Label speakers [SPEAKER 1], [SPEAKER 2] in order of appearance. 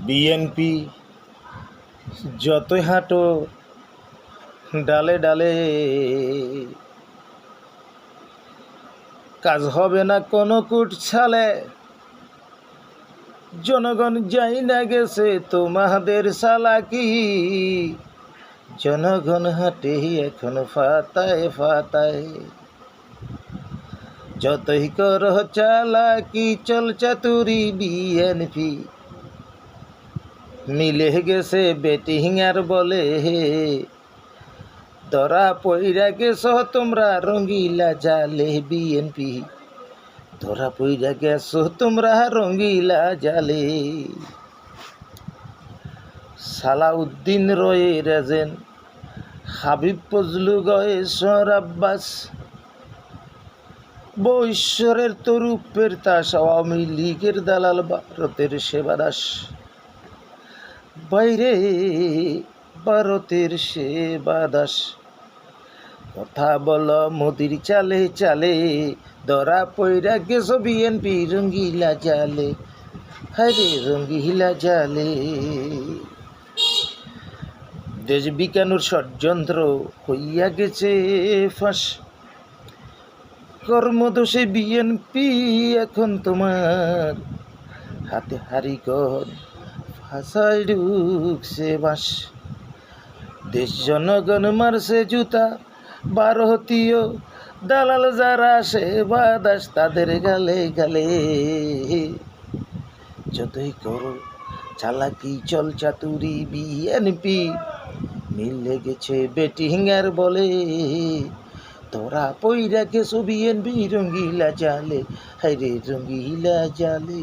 [SPEAKER 1] BNP যতই হাঁটো ডালে ডালে, কাজ হবে না কোনো কুট ছালে। জনগণ যাই না গেছে তোমাদের চালাকি, জনগণ হাঁটে এখন ফাতায় ফাতায়। যতই কর চালাকি চল চাতুরি বিএনপি, মিলে গেছে বেটিং আর বলে। ধরা পইরা গেছ তোমরা রঙ্গিলা জালে বিএনপি, ধরা পইরা গেছ তোমরা রঙ্গিলা জালে। সালাউদ্দিন রয়ের এজেন্ট, হাবিব ফজলু গয়েশ্বর আব্বাস, বৈশ্বরের তরুপের তাস, আওয়ামী লীগের দালাল ভারতের সেবাদাস। বাইরে ভারতের সেবাদাস, কথা বল মোদির চালে চালে। ধরা পইরা গেছ বিএনপি রঙ্গিলা জালে, হায়রে রঙ্গিলা জালে। দেশ বিজ্ঞানুর ষড়যন্ত্র হইয়া গেছে ফাঁস, কর্মদোষে বিএনপি এখন তোমার হাতে হারিকন ফাঁসায় ঢুকছে বাঁশ। দেশ জনগণ মারছে জুতা ভারতীয় দালাল যারা সেবাদাস, তাদের গালে গালে। যতই করো চালাকি চল চাতুরি বিএনপি, মিলে গেছে বেটিং আর বলে। তোরা পইরা গেছো বিএনপি রঙ্গিলা জালে, হায়রে রঙ্গিলা জালে।